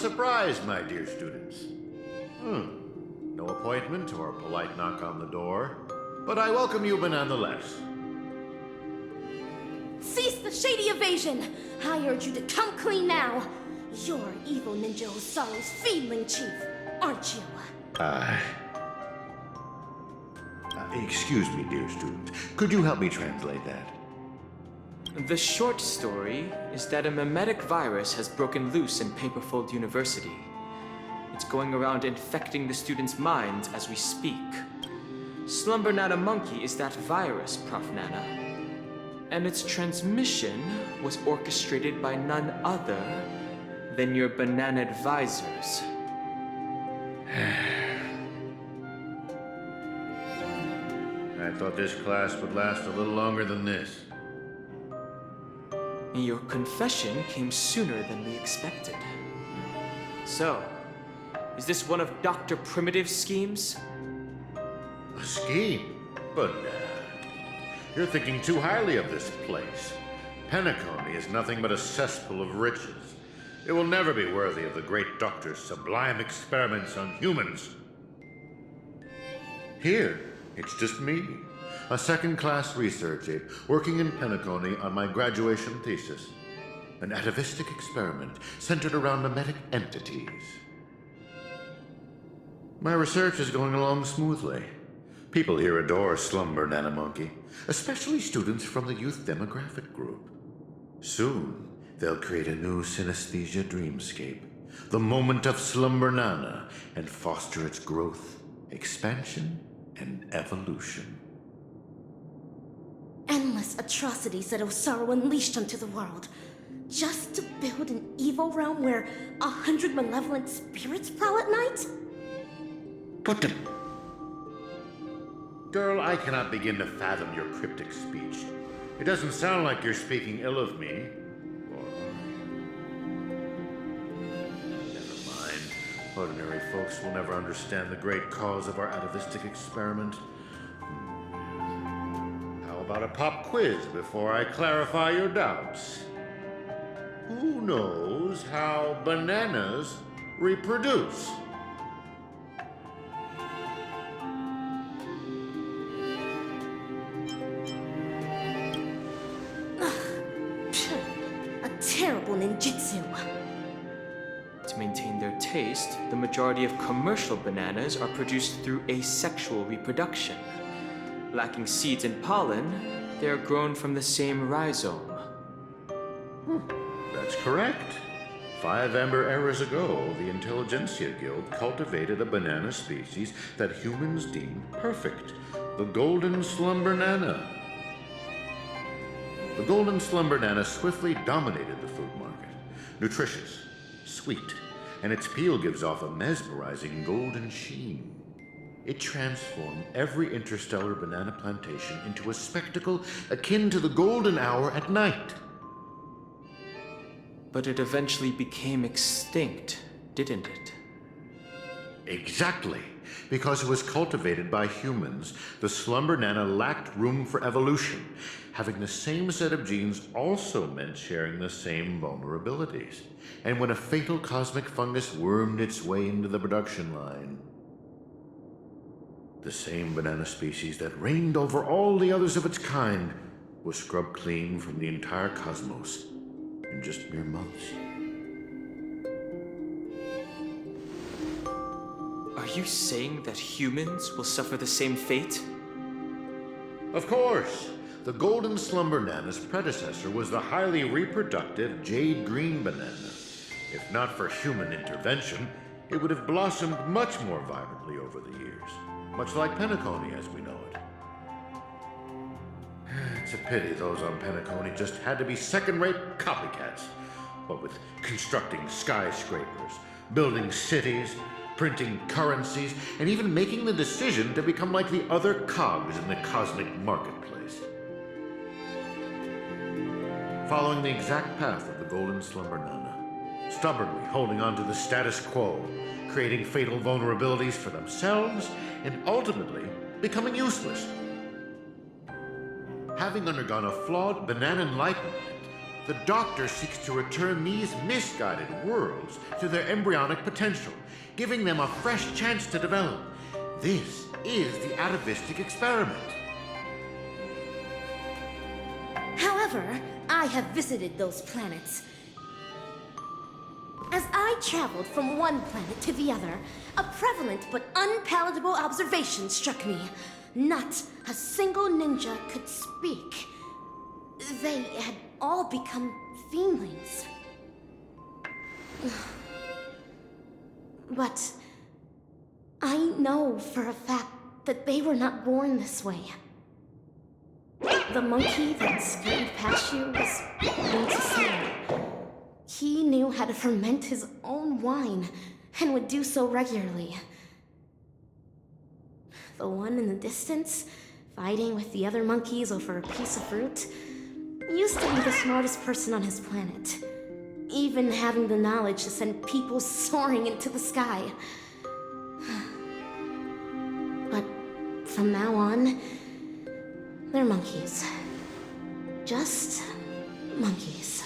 surprise, my dear students. No appointment or polite knock on the door, but I welcome you nonetheless. Cease the shady evasion! I urge you to come clean now. You're evil ninja Osaru's feedling chief, aren't you? Excuse me, dear student. Could you help me translate that? The short story is that a mimetic virus has broken loose in Paperfold University. It's going around infecting the students' minds as we speak. Slumber Nana Monkey is that virus, Prof. Nana. And its transmission was orchestrated by none other than your banana advisors. I thought this class would last a little longer than this. Your confession came sooner than we expected. So, is this one of Dr. Primitive's schemes? A scheme? But you're thinking too highly of this place. Penacony is nothing but a cesspool of riches. It will never be worthy of the great doctor's sublime experiments on humans. Here, it's just me, a second-class research aide, working in Penacony on my graduation thesis. An atavistic experiment centered around mimetic entities. My research is going along smoothly. People here adore Slumber Nana Monkey, especially students from the youth demographic group. Soon, they'll create a new synesthesia dreamscape, the moment of Slumber Nana, and foster its growth, expansion, and evolution. Endless atrocities that Osaru unleashed onto the world, just to build an evil realm where 100 malevolent spirits prowl at night? But the... Girl, I cannot begin to fathom your cryptic speech. It doesn't sound like you're speaking ill of me. Or... Never mind. Ordinary folks will never understand the great cause of our atavistic experiment. How about a pop quiz before I clarify your doubts? Who knows how bananas reproduce? A terrible ninjutsu. To maintain their taste, the majority of commercial bananas are produced through asexual reproduction. Lacking seeds and pollen, they are grown from the same rhizome. That's correct. 5 amber eras ago, the Intelligentsia Guild cultivated a banana species that humans deemed perfect, the Golden Slumber Nana. The Golden Slumber Nana swiftly dominated the food market. Nutritious, sweet, and its peel gives off a mesmerizing golden sheen. It transformed every interstellar banana plantation into a spectacle akin to the golden hour at night. But it eventually became extinct, didn't it? Exactly. Because it was cultivated by humans, the Slumber Nana lacked room for evolution. Having the same set of genes also meant sharing the same vulnerabilities. And when a fatal cosmic fungus wormed its way into the production line, the same banana species that reigned over all the others of its kind was scrubbed clean from the entire cosmos in just mere months. Are you saying that humans will suffer the same fate? Of course! The Golden Slumber Nana's predecessor was the highly reproductive Jade Green Banana. If not for human intervention, it would have blossomed much more vibrantly over the years, much like Penacony as we know it. It's a pity those on Penacony just had to be second-rate copycats. What with constructing skyscrapers, building cities, printing currencies, and even making the decision to become like the other cogs in the cosmic marketplace. Following the exact path of the Golden Slumber Nana, stubbornly holding on to the status quo, creating fatal vulnerabilities for themselves, and ultimately becoming useless. Having undergone a flawed banana enlightenment, the Doctor seeks to return these misguided worlds to their embryonic potential, giving them a fresh chance to develop. This is the atavistic experiment. However, I have visited those planets. As I traveled from one planet to the other, a prevalent but unpalatable observation struck me. Not a single ninja could speak. They had all become fiendlings. But I know for a fact that they were not born this way. The monkey that scurried past you was going to say he knew how to ferment his own wine and would do so regularly. The one in the distance, fighting with the other monkeys over a piece of fruit, used to be the smartest person on his planet, even having the knowledge to send people soaring into the sky. But from now on, they're monkeys. Just monkeys.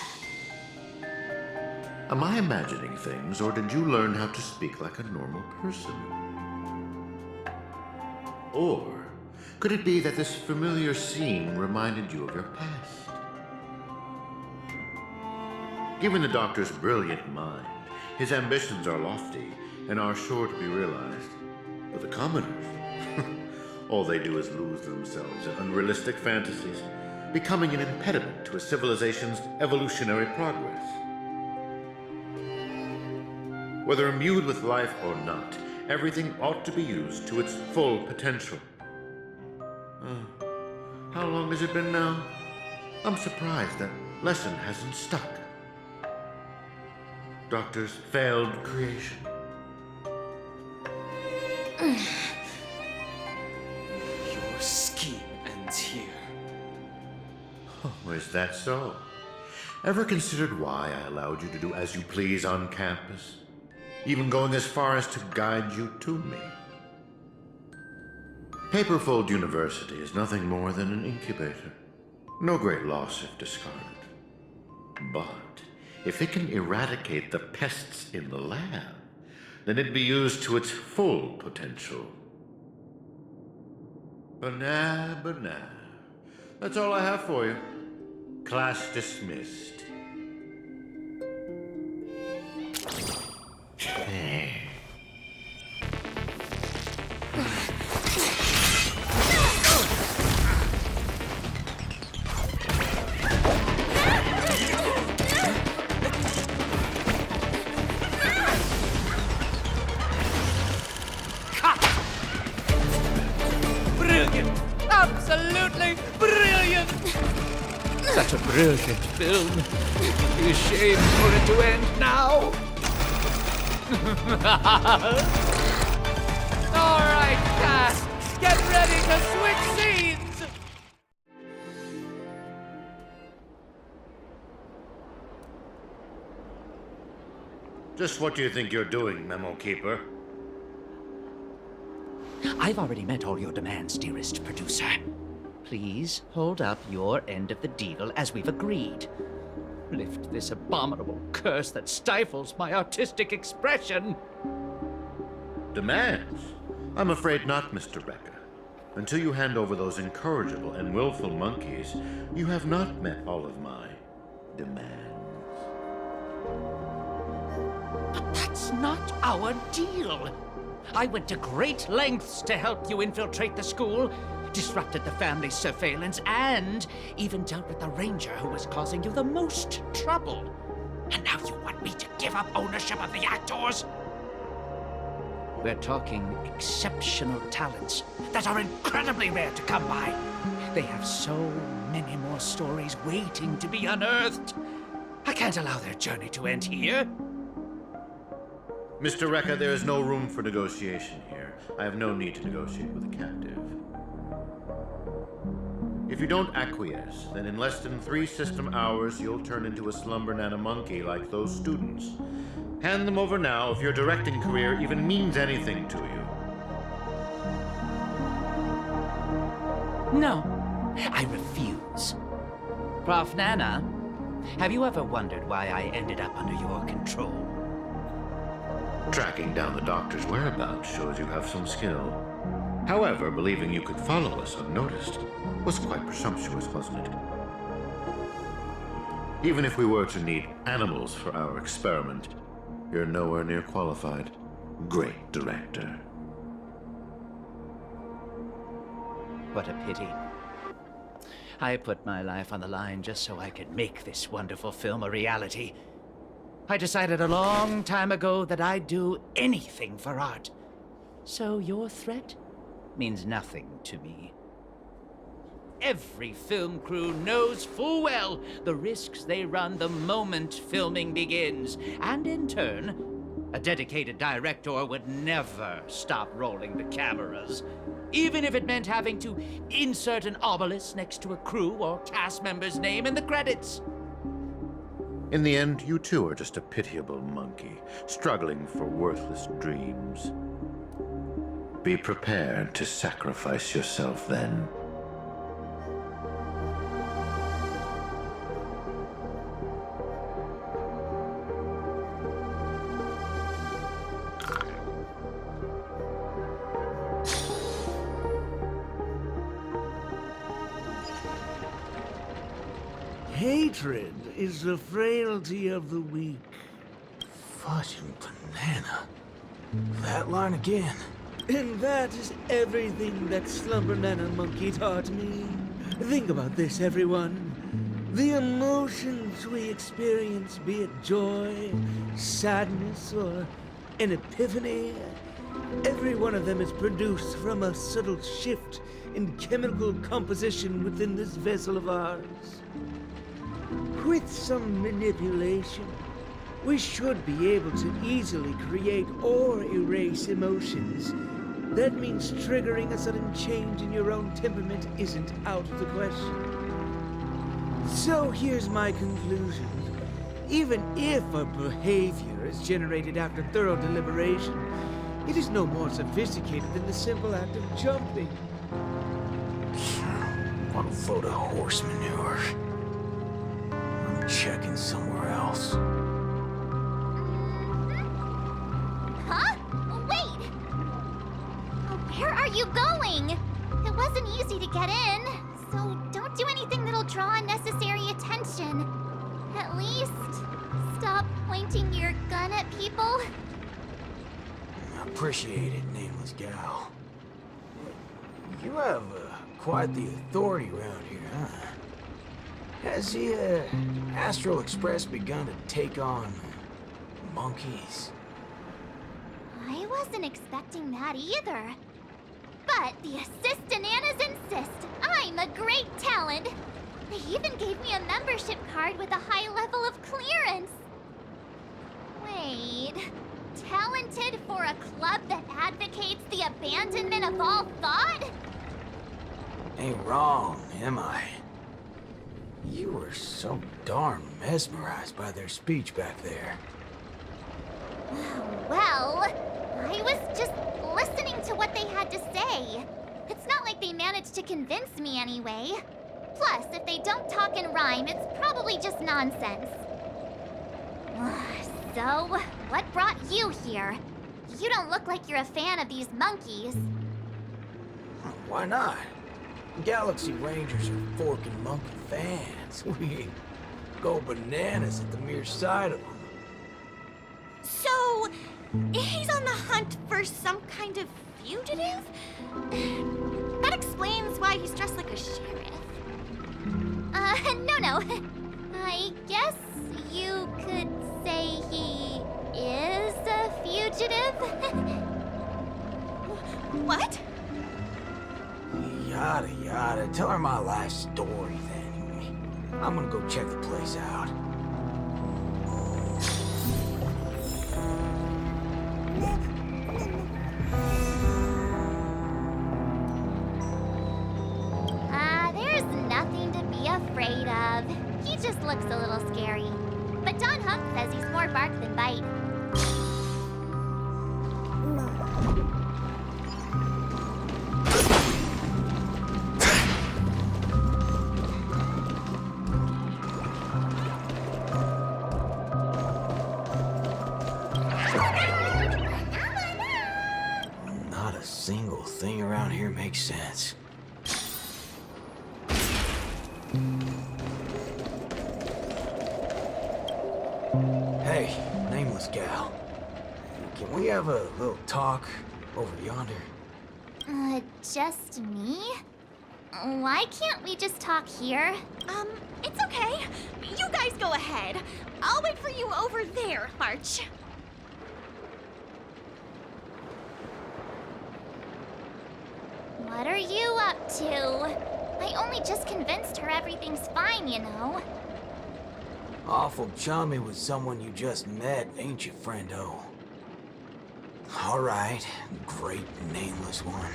Am I imagining things, or did you learn how to speak like a normal person? Or could it be that this familiar scene reminded you of your past? Given the Doctor's brilliant mind, his ambitions are lofty and are sure to be realized. But the commoners, all they do is lose themselves in unrealistic fantasies, becoming an impediment to a civilization's evolutionary progress. Whether imbued with life or not, everything ought to be used to its full potential. How long has it been now? I'm surprised that lesson hasn't stuck. Doctor's failed creation. Your scheme ends here. Oh, is that so? Ever considered why I allowed you to do as you please on campus? Even going as far as to guide you to me? Paperfold University is nothing more than an incubator. No great loss if discarded. But if it can eradicate the pests in the lab, then it'd be used to its full potential. But nah. That's all I have for you. Class dismissed. Brilliant! Absolutely brilliant! Such a brilliant film. It'd be a shame for it to end now. All right, cast, get ready to switch scenes. Just what do you think you're doing, Memo Keeper? I've already met all your demands, dearest producer. Please hold up your end of the deal as we've agreed. Lift this abominable curse that stifles my artistic expression. Demands? I'm afraid not, Mr. Rekka. Until you hand over those incorrigible and willful monkeys, you have not met all of my demands. But that's not our deal. I went to great lengths to help you infiltrate the school, disrupted the family's surveillance, and even dealt with the ranger who was causing you the most trouble. And now you want me to give up ownership of the actors? We're talking exceptional talents that are incredibly rare to come by. They have so many more stories waiting to be unearthed. I can't allow their journey to end here. Mr. Rekka, there is no room for negotiation here. I have no need to negotiate with a captive. If you don't acquiesce, then in less than 3 system hours, you'll turn into a slumber nana monkey like those students. Hand them over now if your directing career even means anything to you. No, I refuse. Prof. Nana, Have you ever wondered why I ended up under your control? Tracking down the doctor's whereabouts shows you have some skill. However, believing you could follow us unnoticed was quite presumptuous, wasn't it? Even if we were to need animals for our experiment, you're nowhere near qualified. Great director. What a pity. I put my life on the line just so I could make this wonderful film a reality. I decided a long time ago that I'd do anything for art. So your threat means nothing to me. Every film crew knows full well the risks they run the moment filming begins. And in turn, a dedicated director would never stop rolling the cameras. Even if it meant having to insert an obelisk next to a crew or cast member's name in the credits. In the end, you too are just a pitiable monkey, struggling for worthless dreams. Be prepared to sacrifice yourself then. Hatred is the frailty of the weak. Fudging banana. That line again. And that is everything that Slumber Nana Monkey taught me. Think about this, everyone. The emotions we experience, be it joy, sadness, or an epiphany, every one of them is produced from a subtle shift in chemical composition within this vessel of ours. With some manipulation, we should be able to easily create or erase emotions. That means triggering a sudden change in your own temperament isn't out of the question. So here's my conclusion. Even if a behavior is generated after thorough deliberation, it is no more sophisticated than the simple act of jumping. What a load of horse manure. I'm checking somewhere else. Huh? Wait! Where are you going? It wasn't easy to get in, so don't do anything that'll draw unnecessary attention. At least, stop pointing your gun at people. I appreciate it, nameless gal. You have quite the authority around here, huh? Has the Astral Express begun to take on monkeys? I wasn't expecting that either. But the assistananas insist I'm a great talent. They even gave me a membership card with a high level of clearance. Wait, talented for a club that advocates the abandonment of all thought? Ain't wrong, am I? You were so darn mesmerized by their speech back there. Well, I was just listening to what they had to say. It's not like they managed to convince me anyway. Plus, if they don't talk and rhyme, it's probably just nonsense. So, what brought you here? You don't look like you're a fan of these monkeys. Why not? Galaxy Rangers are forking monkey fans. We go bananas at the mere sight of them. So, he's on the hunt for some kind of fugitive? That explains why he's dressed like a sheriff. No. I guess you could say he is a fugitive? What? Yada yada. Tell her my life story then. I'm gonna go check the place out. There's nothing to be afraid of. He just looks a little scary. But Don Hunk says he's more bark than bite. single thing around here makes sense. Hey, nameless gal. Can we have a little talk over yonder? Just me? Why can't we just talk here? It's okay. You guys go ahead. I'll wait for you over there, March. What are you up to? I only just convinced her everything's fine, you know. Awful chummy with someone you just met, ain't you, friendo? All right, great nameless one.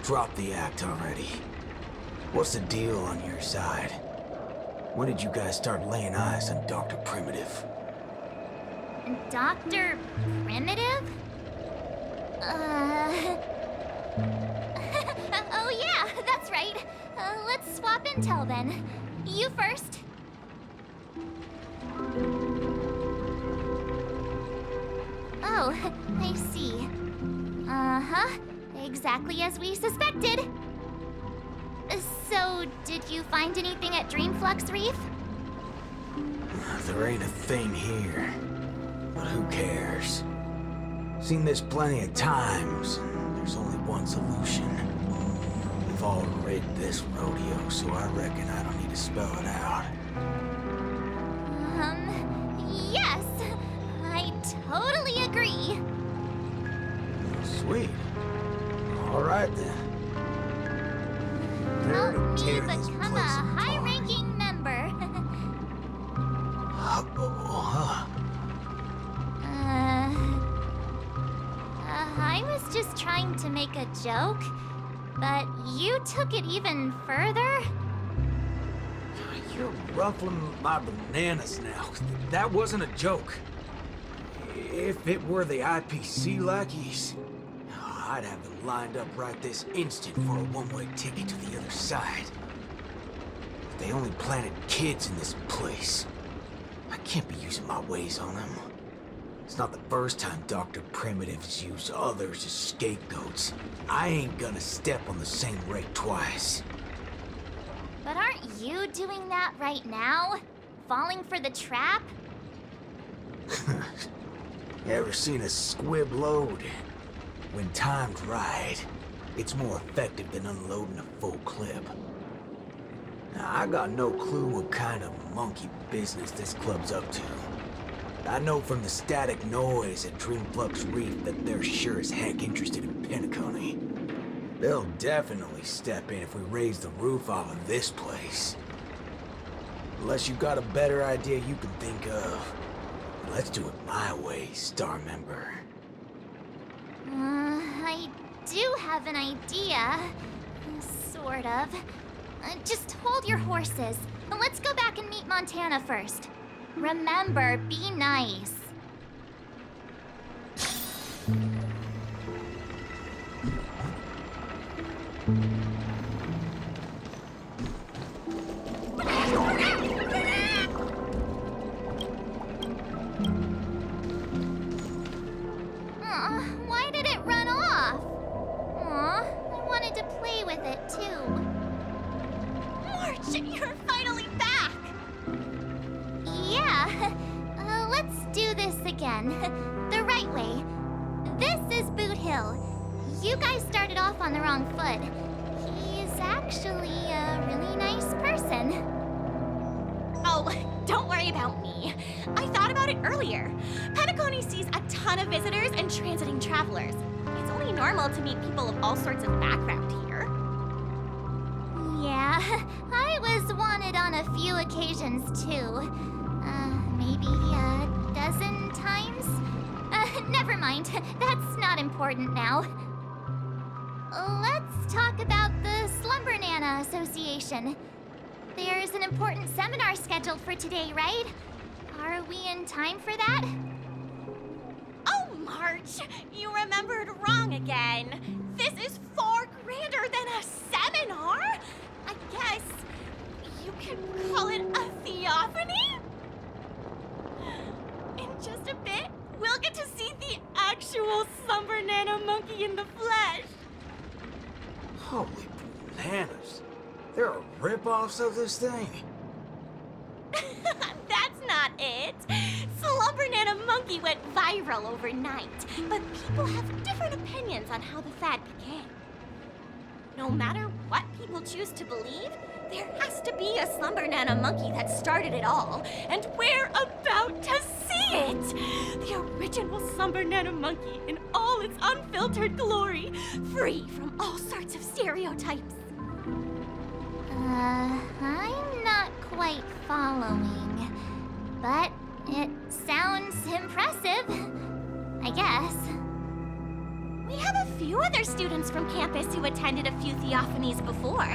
Drop the act already. What's the deal on your side? When did you guys start laying eyes on Dr. Primitive? Dr. Primitive? Oh yeah, that's right. Let's swap intel then. You first. Oh, I see. Uh-huh. Exactly as we suspected. So, did you find anything at Dreamflux Reef? There ain't a thing here. But who cares? Seen this plenty of times. There's only one solution. We've all rid this rodeo, so I reckon I don't need to spell it out. Yes. I totally agree. Sweet. All right then. Help me Tear this become a place apart. high-ranking member. I was just trying to make a joke, but you took it even further? You're ruffling my bananas now. That wasn't a joke. If it were the IPC lackeys, I'd have them lined up right this instant for a one-way ticket to the other side. But they only planted kids in this place. I can't be using my ways on them. It's not the first time Dr. Primitive's used others as scapegoats. I ain't gonna step on the same rake twice. But aren't you doing that right now? Falling for the trap? You ever seen a squib load? When timed right, it's more effective than unloading a full clip. Now, I got no clue what kind of monkey business this club's up to. I know from the static noise at Dreamflux Reef that they're sure as heck interested in Penacony. They'll definitely step in if we raise the roof off of this place. Unless you've got a better idea you can think of. Let's do it my way, Star Member. I do have an idea. Sort of. Just hold your horses. Let's go back and meet Montana first. Remember, be nice. Why did it run off? Aw, I wanted to play with it too. March, you're finally back! Yeah, let's do this again. The right way. This is Boot Hill. You guys started off on the wrong foot. He's actually a really nice person. Oh, don't worry about me. I thought about it earlier. Penacony sees a ton of visitors and transiting travelers. It's only normal to meet people of all sorts of background here. Yeah, I was wanted on a few occasions too. Maybe a dozen times? Never mind. That's not important now. Let's talk about the Slumber Nana Association. There's an important seminar scheduled for today, right? Are we in time for that? Oh, March, you remembered wrong again. This is far grander than a seminar. I guess you could call it a theophany? In just a bit, we'll get to see the actual Slumber Nana monkey in the flesh. Holy bananas. There are rip-offs of this thing. That's not it. Slumber Nana Monkey went viral overnight, but people have different opinions on how the fad began. No matter what people choose to believe, there has to be a Slumber Nana Monkey that started it all, and we're about to see it! The original Slumber Nana Monkey in all its unfiltered glory, free from all sorts of stereotypes. I'm not quite following, but it sounds impressive, I guess. We have a few other students from campus who attended a few theophanies before.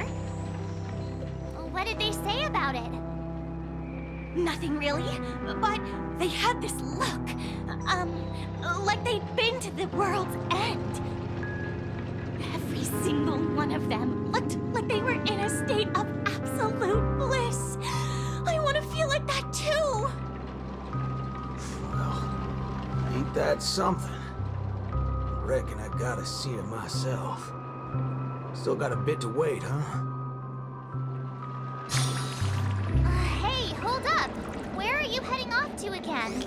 What did they say about it? Nothing really, but they had this look, like they'd been to the world's end. Every single one of them looked like they were in a state of absolute bliss. I want to feel like that too. Well, ain't that something? Reckon I gotta see it myself. Still got a bit to wait, huh? Hey, hold up! Where are you heading off to again?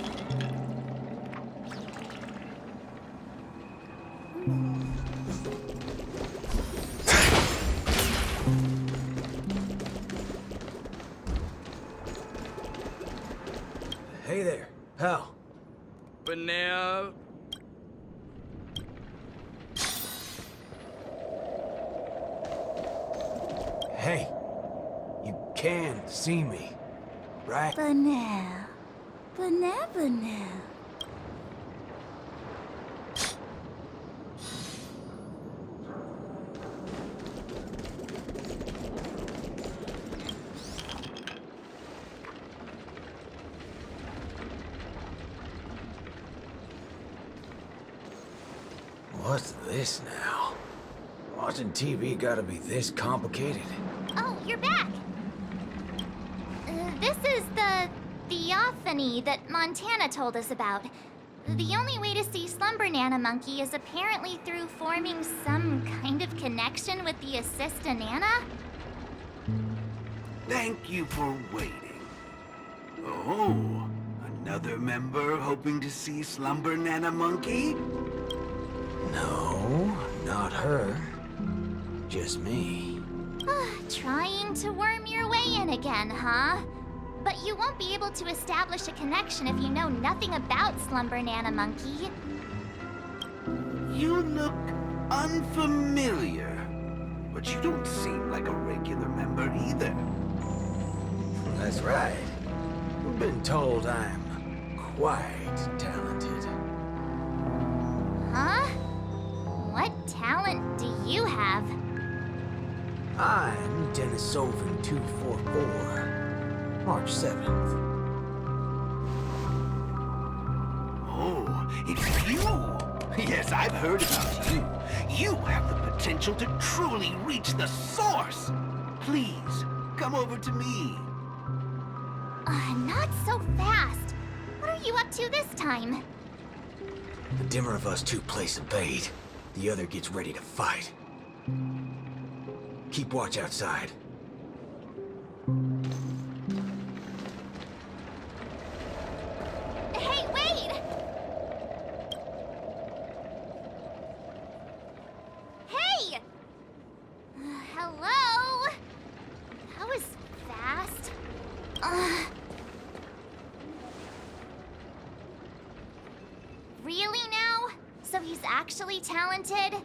Hey there, pal. But now, Hey, you can see me, right? But now. What's this now? Watching TV gotta be this complicated? Oh, you're back! This is the theophany that Montana told us about. The only way to see Slumber Nana Monkey is apparently through forming some kind of connection with the Assista Nana? Thank you for waiting. Oh, another member hoping to see Slumber Nana Monkey? No, not her. Just me. Trying to worm your way in again, huh? But you won't be able to establish a connection if you know nothing about Slumber Nana Monkey. You look unfamiliar, but you don't seem like a regular member either. That's right. I've been told I'm quite talented. Huh? What talent do you have? I'm Denisovan 244, March 7th. Oh, it's you! Yes, I've heard about you. You have the potential to truly reach the source. Please, come over to me. Not so fast. What are you up to this time? The dimmer of us two plays a bait. The other gets ready to fight. Keep watch outside. Hey, wait! Hey! Hello? That was fast. Really now? So he's actually talented?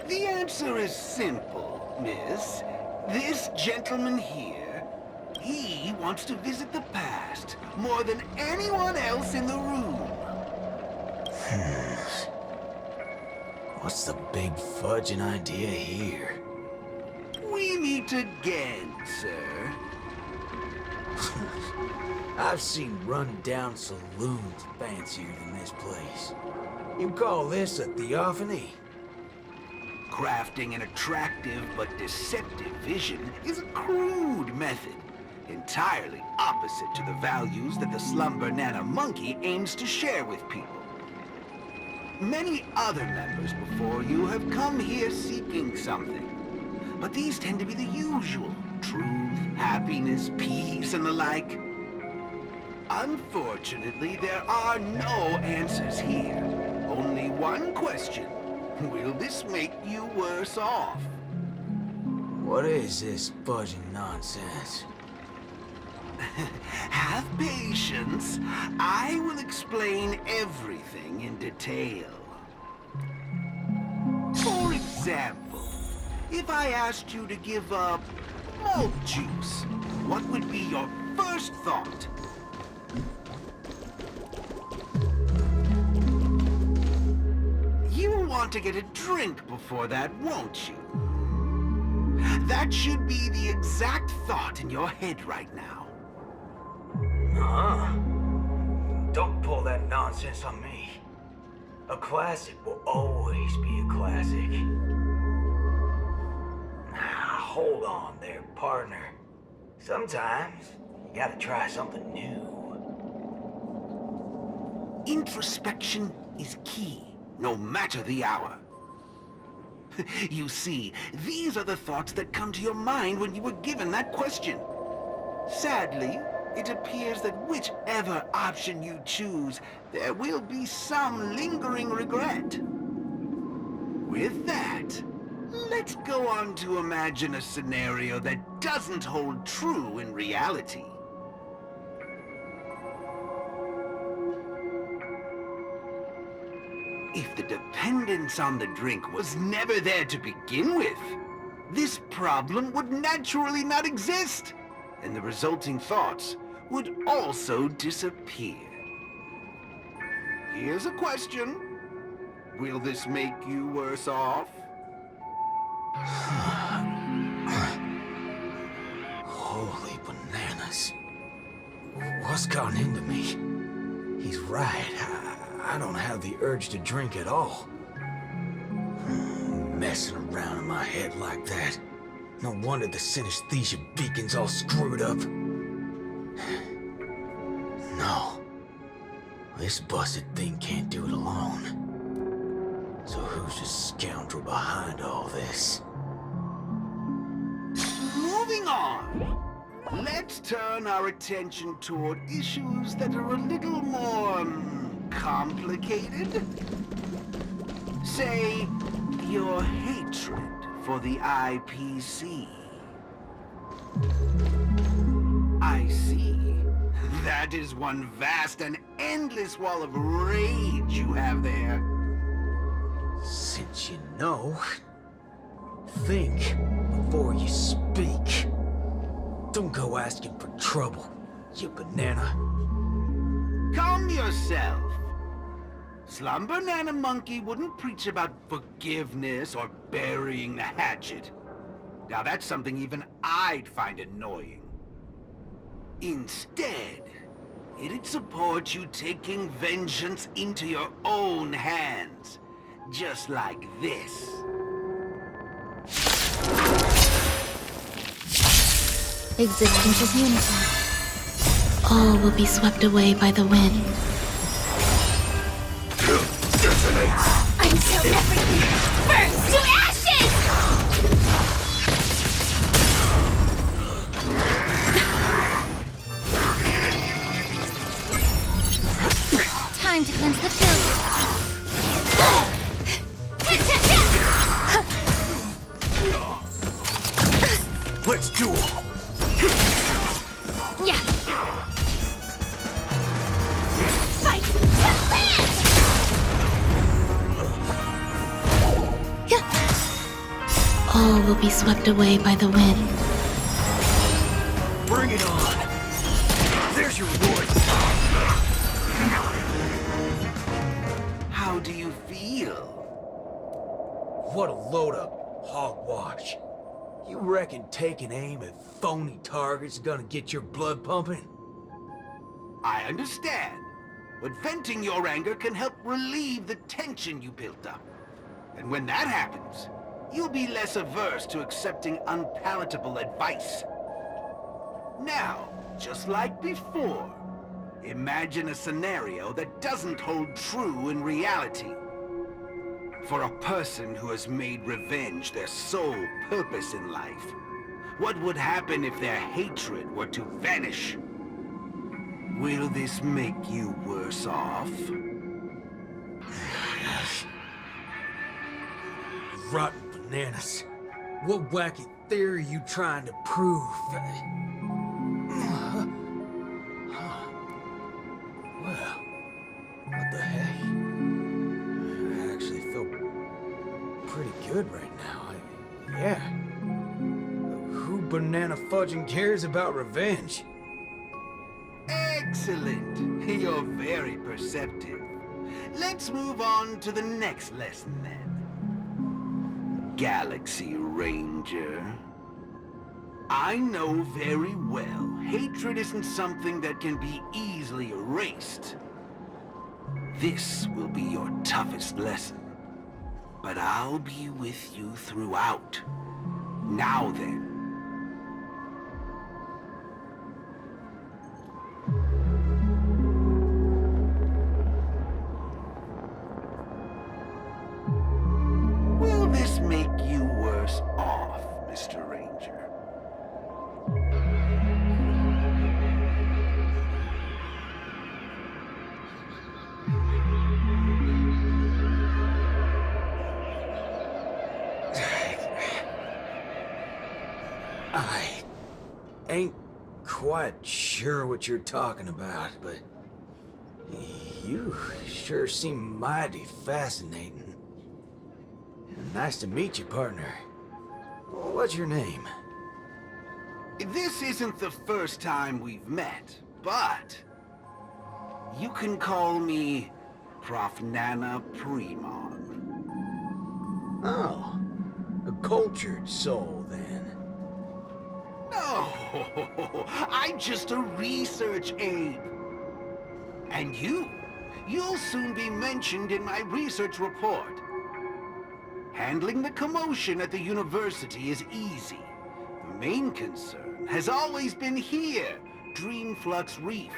The answer is simple, miss. This gentleman here, he wants to visit the past more than anyone else in the room. What's the big fudging idea here? We meet again, sir. I've seen run-down saloons fancier than this place. You call this a theophany? Crafting an attractive but deceptive vision is a crude method, entirely opposite to the values that the Slumber Nana Monkey aims to share with people. Many other members before you have come here seeking something, but these tend to be the usual: truth, happiness, peace, and the like. Unfortunately, there are no answers here. Only one question. Will this make you worse off? What is this fudging nonsense? Have patience. I will explain everything in detail. For example, if I asked you to give up malt juice, what would be your first thought? You want to get a drink before that, won't you? That should be the exact thought in your head right now. Don't pull that nonsense on me. A classic will always be a classic. Hold on there, partner. Sometimes you gotta try something new. Introspection is key, no matter the hour. You see, these are the thoughts that come to your mind when you were given that question. Sadly, it appears that whichever option you choose, there will be some lingering regret. With that, let's go on to imagine a scenario that doesn't hold true in reality. If the dependence on the drink was never there to begin with, this problem would naturally not exist, and the resulting thoughts would also disappear. Here's a question. Will this make you worse off? Holy bananas. What's gone into me? He's right. I don't have the urge to drink at all. Messing around in my head like that. No wonder the synesthesia beacon's all screwed up. No. This busted thing can't do it alone. So who's the scoundrel behind all this? Moving on. Let's turn our attention toward issues that are a little more complicated. Say, your hatred for the IPC. I see. That is one vast and endless wall of rage you have there. Since you know, think before you speak. Don't go asking for trouble, you banana. Calm yourself. Slumber Nana Monkey wouldn't preach about forgiveness or burying the hatchet. Now that's something even I'd find annoying. Instead, it'd support you taking vengeance into your own hands. Just like this. Existence is uniform. All will be swept away by the wind. Until everything burns to ashes! Time to cleanse the field. Let's do it! Yeah. Fight to land! All will be swept away by the wind. Bring it on! There's your reward! How do you feel? What a load of hogwash. You reckon taking aim at phony targets is gonna get your blood pumping? I understand, but venting your anger can help relieve the tension you built up. And when that happens, you'll be less averse to accepting unpalatable advice. Now, just like before, imagine a scenario that doesn't hold true in reality. For a person who has made revenge their sole purpose in life, what would happen if their hatred were to vanish? Will this make you worse off? Rotten bananas. What wacky theory you trying to prove? Well, what the heck? I actually feel pretty good right now. Yeah. Who banana fudging cares about revenge? Excellent. You're very perceptive. Let's move on to the next lesson then. Galaxy Ranger. I know very well hatred isn't something that can be easily erased. This will be your toughest lesson. But I'll be with you throughout. Now then. Will this make you worse off, Mr. Ranger? I ain't quite sure what you're talking about, but you sure seem mighty fascinating. Nice to meet you, partner. What's your name? This isn't the first time we've met, but you can call me Prof. Nana Premon. Oh, a cultured soul, then. No, I'm just a research aide. And you'll soon be mentioned in my research report. Handling the commotion at the university is easy. The main concern has always been here, Dreamflux Reef.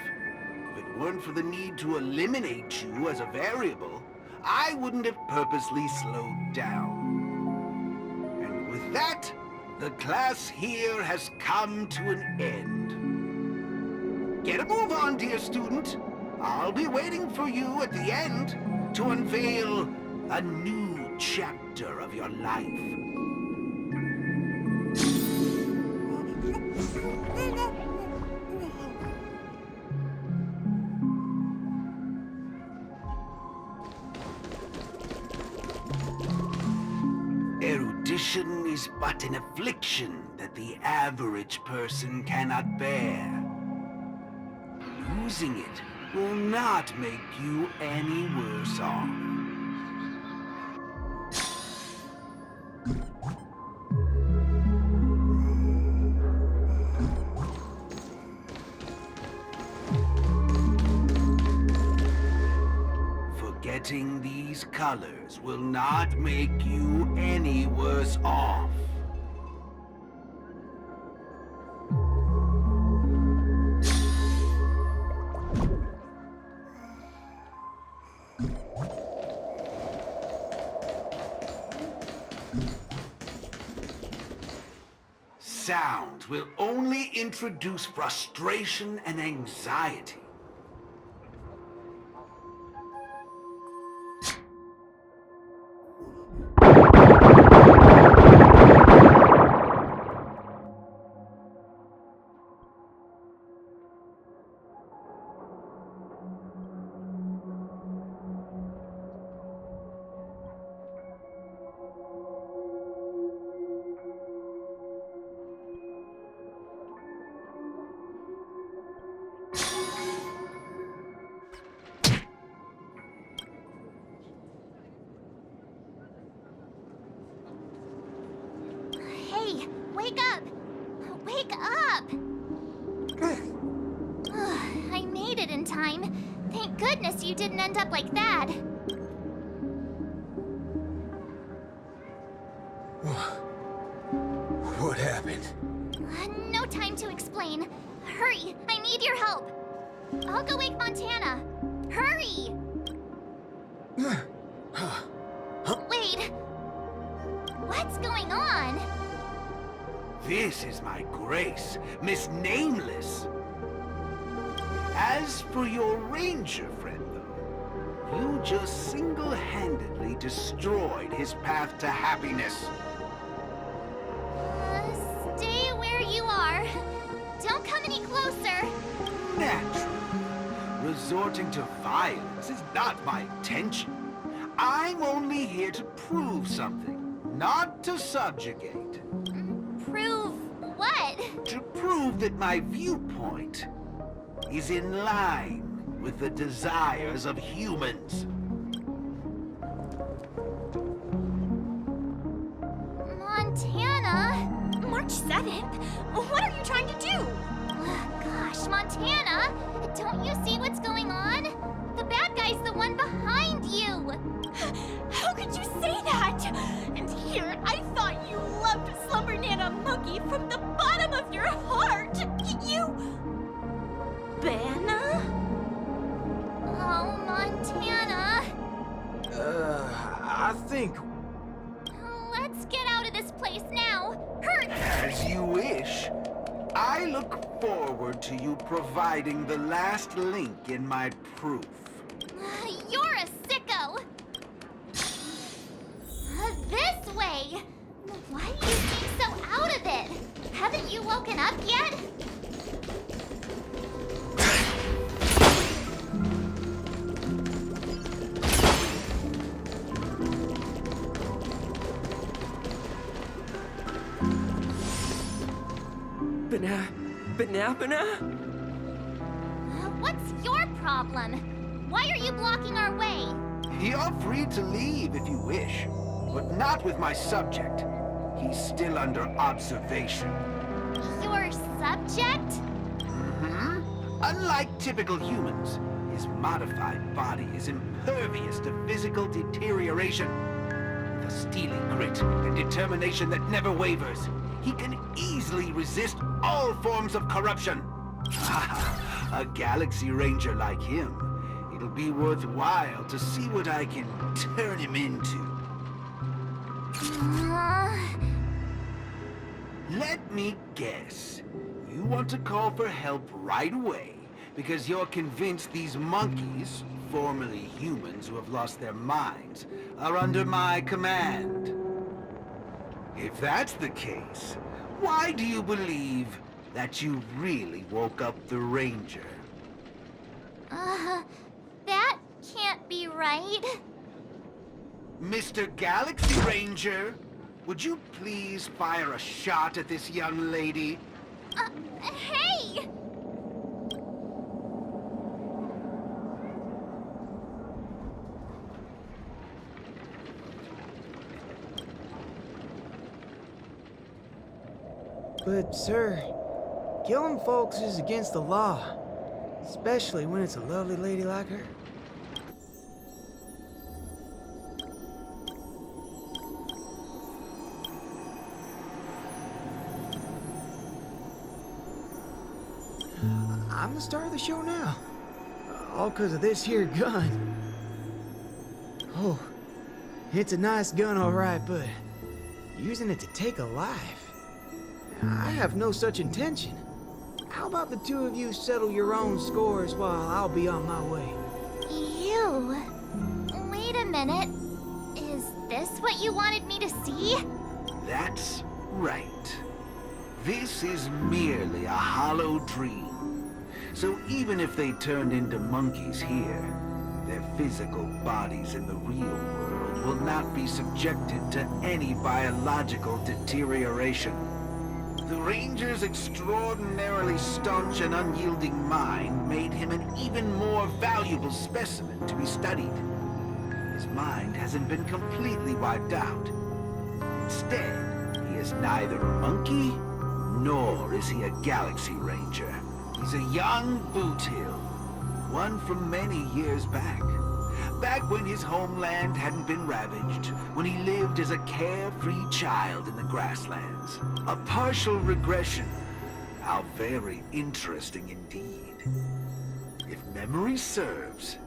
If it weren't for the need to eliminate you as a variable, I wouldn't have purposely slowed down. And with that, the class here has come to an end. Get a move on, dear student. I'll be waiting for you at the end to unveil a new chapter of your life. Erudition is but an affliction that the average person cannot bear. Losing it will not make you any worse off. Forgetting these colors will not make you any worse off. Sound will only introduce frustration and anxiety. wake up! Wake up! I made it in time. Thank goodness you didn't end up like that. What happened? No time to explain. Hurry, I need your help. I'll go wake Montana. Hurry! Wait. What's going on? This is my grace, Miss Nameless. As for your ranger friend, though, you just single-handedly destroyed his path to happiness. Stay where you are. Don't come any closer. Naturally, resorting to violence is not my intention. I'm only here to prove something, not to subjugate. Prove what? To prove that my viewpoint is in line with the desires of humans. Montana? March 7th? What are you trying to do? Gosh, Montana! Don't you see what's going on? The bad guy's the one behind you! How could you say that? And here, I thought you loved Slumber Nana Monkey from the bottom of your heart. You... Banna? Oh, Montana. I think... Let's get out of this place now. Hurry! As you wish. I look forward to you providing the last link in my proof. You're a sicko! This way! Why do you seem so out of it? Haven't you woken up yet? Banana? What's your problem? Why are you blocking our way? You're free to leave if you wish, but not with my subject. He's still under observation. Your subject? Unlike typical humans, his modified body is impervious to physical deterioration. With a steely grit and determination that never wavers, he can easily resist all forms of corruption. A Galaxy Ranger like him, it'll be worthwhile to see what I can turn him into. Let me guess. You want to call for help right away because you're convinced these monkeys, formerly humans who have lost their minds, are under my command. If that's the case, why do you believe that you really woke up the Ranger? That can't be right. Mr. Galaxy Ranger, would you please fire a shot at this young lady? Hey! But, sir, killing folks is against the law. Especially when it's a lovely lady like her. I'm the star of the show now. All 'cause of this here gun. Oh, it's a nice gun, all right, but using it to take a life? I have no such intention. How about the two of you settle your own scores while I'll be on my way? You? Wait a minute. Is this what you wanted me to see? That's right. This is merely a hollow dream. So even if they turned into monkeys here, their physical bodies in the real world will not be subjected to any biological deterioration. The Ranger's extraordinarily staunch and unyielding mind made him an even more valuable specimen to be studied. His mind hasn't been completely wiped out. Instead, he is neither a monkey, nor is he a Galaxy Ranger. He's a young Boothill, one from many years back. Back when his homeland hadn't been ravaged, when he lived as a carefree child in the grasslands. A partial regression. How very interesting indeed. If memory serves,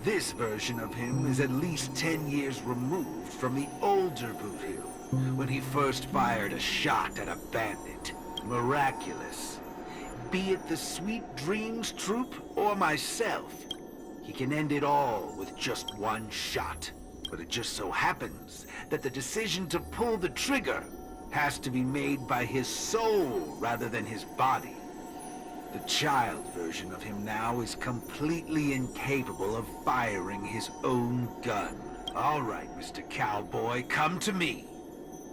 this version of him is at least 10 years removed from the older Boothill, when he first fired a shot at a bandit. Miraculous. Be it the Sweet Dreams Troop or myself, he can end it all with just one shot. But it just so happens that the decision to pull the trigger has to be made by his soul rather than his body. The child version of him now is completely incapable of firing his own gun. All right, Mr. Cowboy, come to me.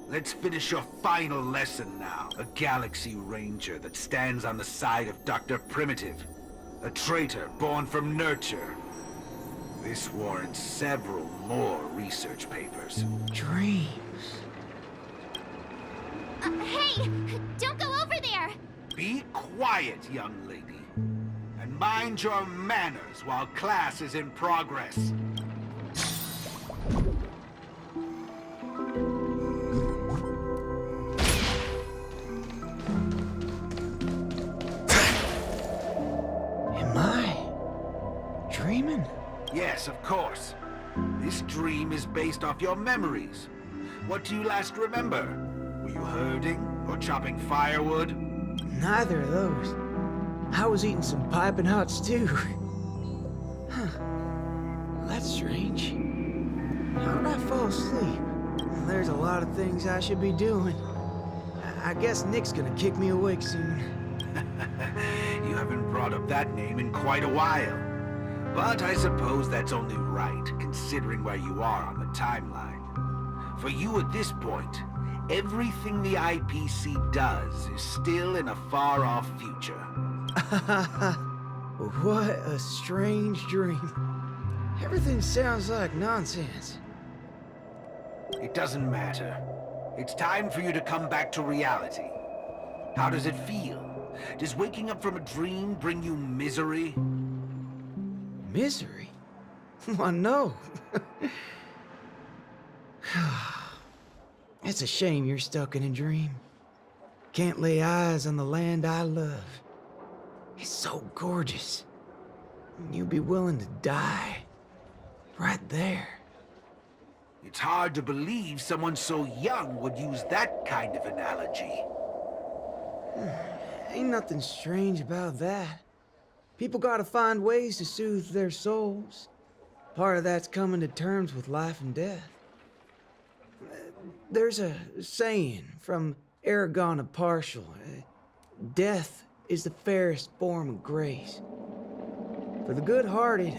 Let's finish your final lesson now. A Galaxy Ranger that stands on the side of Dr. Primitive. A traitor born from nurture. This warrants several more research papers. Dreams. Hey! Don't go over there! Be quiet, young lady. And mind your manners while class is in progress. Am I dreaming? Yes, of course. This dream is based off your memories. What do you last remember? Were you herding or chopping firewood? Neither of those. I was eating some piping hot stew. Huh. That's strange. How did I fall asleep? There's a lot of things I should be doing. I guess Nick's gonna kick me awake soon. You haven't brought up that name in quite a while. But I suppose that's only right, considering where you are on the timeline. For you at this point, everything the IPC does is still in a far-off future. What a strange dream. Everything sounds like nonsense. It doesn't matter. It's time for you to come back to reality. How does it feel? Does waking up from a dream bring you misery? Misery? Why, no. It's a shame you're stuck in a dream. Can't lay eyes on the land I love. It's so gorgeous. You'd be willing to die. Right there. It's hard to believe someone so young would use that kind of analogy. Ain't nothing strange about that. People gotta find ways to soothe their souls. Part of that's coming to terms with life and death. There's a saying from Aragon of Partial. Death is the fairest form of grace. For the good-hearted,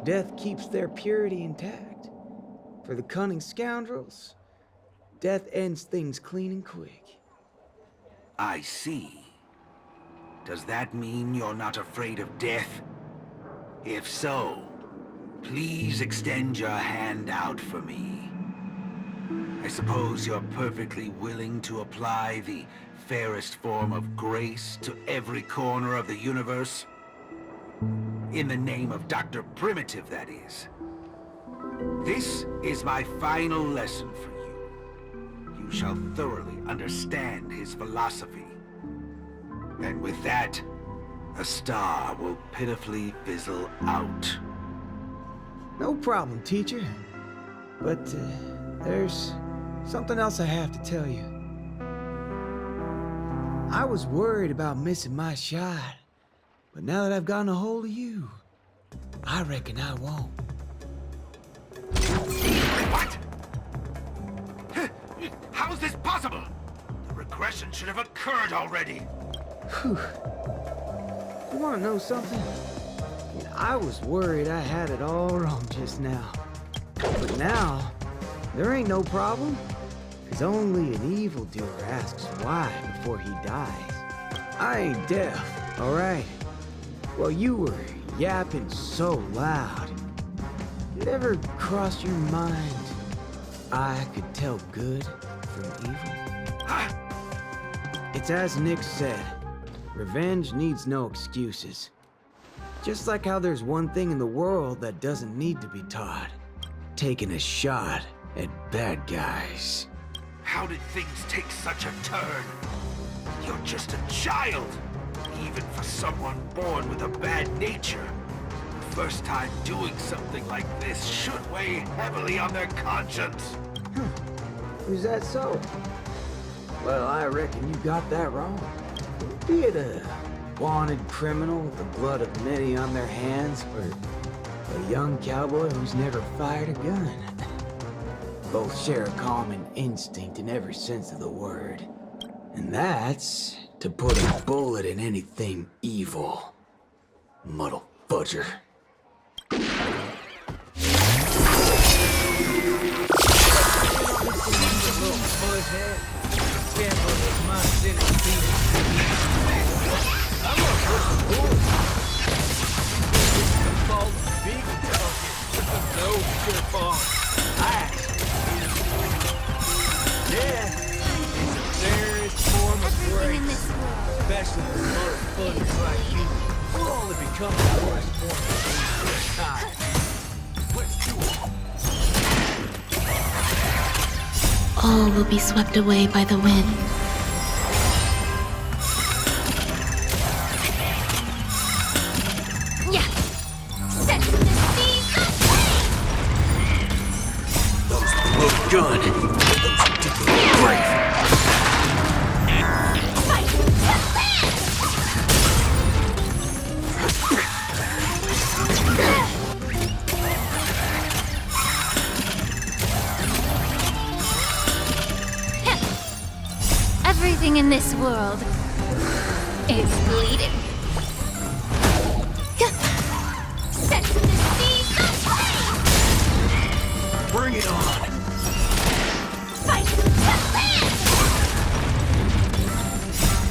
death keeps their purity intact. For the cunning scoundrels, death ends things clean and quick. I see. Does that mean you're not afraid of death? If so, please extend your hand out for me. I suppose you're perfectly willing to apply the fairest form of grace to every corner of the universe? In the name of Dr. Primitive, that is. This is my final lesson for you. You shall thoroughly understand his philosophy. And with that, a star will pitifully fizzle out. No problem, teacher. But, there's something else I have to tell you. I was worried about missing my shot, but now that I've gotten a hold of you, I reckon I won't. What? How is this possible? The regression should have occurred already. Whew. You want to know something? I was worried I had it all wrong just now. But now, there ain't no problem. Because only an evildoer asks why before he dies. I ain't deaf, alright? Well, you were yapping so loud. Did it ever cross your mind I could tell good from evil? It's as Nick said. Revenge needs no excuses. Just like how there's one thing in the world that doesn't need to be taught. Taking a shot at bad guys. How did things take such a turn? You're just a child, even for someone born with a bad nature. First time doing something like this should weigh heavily on their conscience. Is that so? Well, I reckon you got that wrong. Be it a wanted criminal with the blood of many on their hands, or a young cowboy who's never fired a gun. Both share a common instinct in every sense of the word. And that's to put a bullet in anything evil. Muddle fudger. Everything in this world. Especially for motherfuckers like you. We'll only become the worst one this time. Let's do it. All will be swept away by the wind. Yeah. Set the seas Those who load gun. Those who did the brave. fight to land. Everything in this world is bleeding. Set the seas aflame! Bring it on. Fight to land!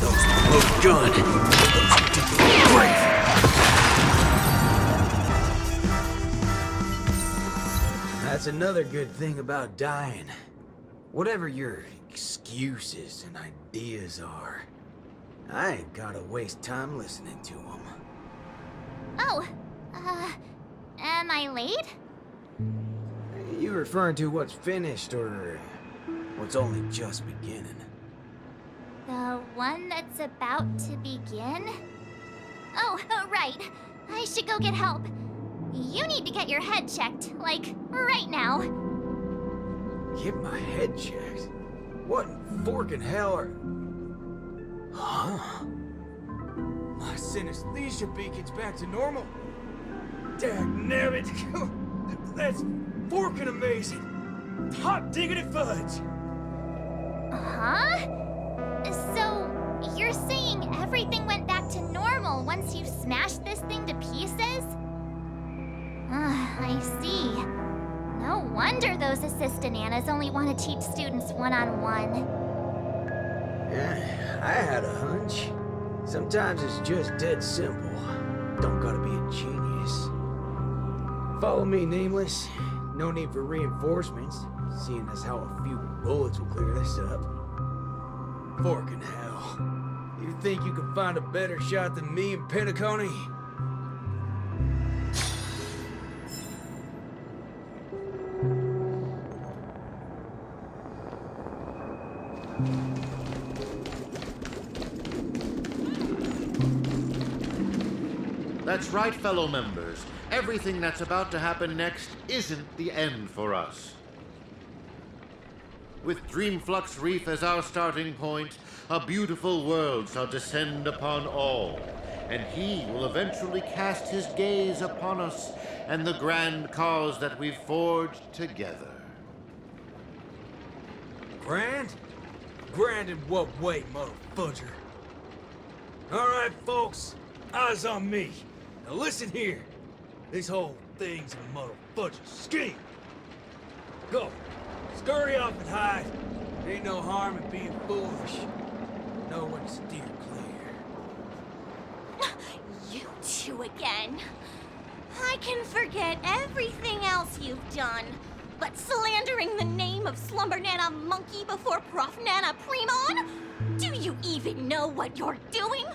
Those who load gun. Those who did the brave. That's another good thing about dying. Whatever your excuses and ideas are, I ain't gotta waste time listening to them. Oh, am I late? You referring to what's finished or what's only just beginning? The one that's about to begin? Oh, right. I should go get help. You need to get your head checked, like, right now. Get my head checked? What in forking hell are... Huh? My synesthesia beacon's back to normal. Dagnabbit. That's forking amazing. Hot diggity fudge. Huh? So, you're saying everything went back to normal once you smashed this thing to pieces? I see. No wonder those assistant Annas only want to teach students one-on-one. Yeah, I had a hunch. Sometimes it's just dead simple. Don't gotta be a genius. Follow me, Nameless. No need for reinforcements, seeing as how a few bullets will clear this up. Forking hell. You think you can find a better shot than me and Pentacone? That's right, fellow members. Everything that's about to happen next isn't the end for us. With Dreamflux Reef as our starting point, a beautiful world shall descend upon all, and he will eventually cast his gaze upon us and the grand cause that we've forged together. Grand? Grand in what way, motherfudger? Alright, folks. Eyes on me. Now listen here. This whole thing's a motherfudger scheme. Go. Scurry off and hide. Ain't no harm in being foolish. Know when to steer clear. You two again. I can forget everything else you've done. But slandering the name of Slumber Nana Monkey before Prof Nana Primon? Do you even know what you're doing?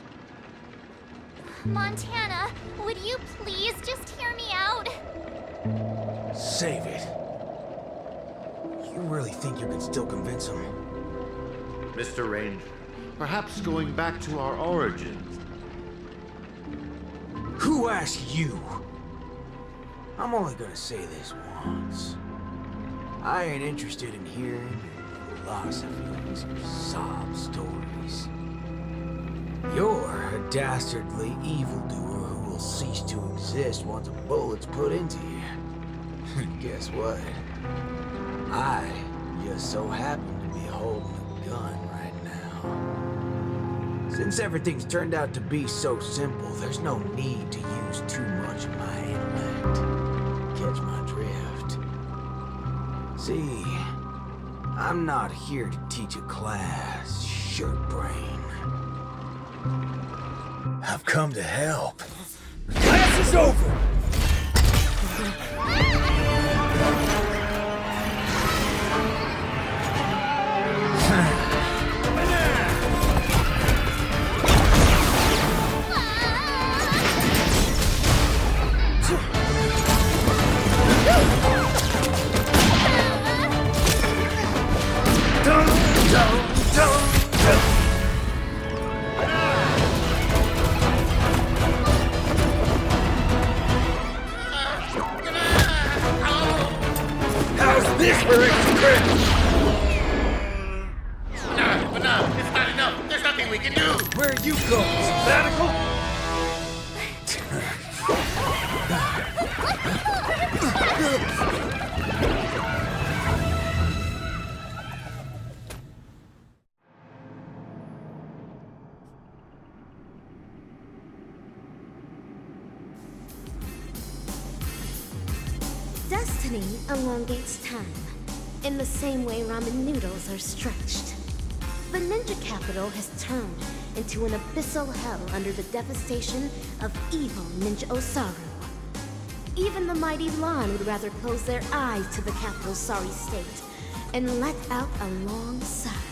Montana, would you please just hear me out? Save it. You really think you can still convince him? Mr. Ranger, perhaps going back to our origins. Who asked you? I'm only gonna say this once. I ain't interested in hearing philosophies or sob stories. You're a dastardly evildoer who will cease to exist once a bullet's put into you. Guess what? I just so happen to be holding a gun right now. Since everything's turned out to be so simple, there's no need to use too much of my intellect. Catch my drift. See, I'm not here to teach a class, shirt brain. I've come to help. Class is over! How's this for extra credit? But no, it's not enough. There's nothing we can do. Where are you going? Sabbatical? Destiny elongates time, in the same way ramen noodles are stretched. The ninja capital has turned into an abyssal hell under the devastation of evil Ninja Osaru. Even the mighty Lan would rather close their eyes to the capital's sorry state and let out a long sigh.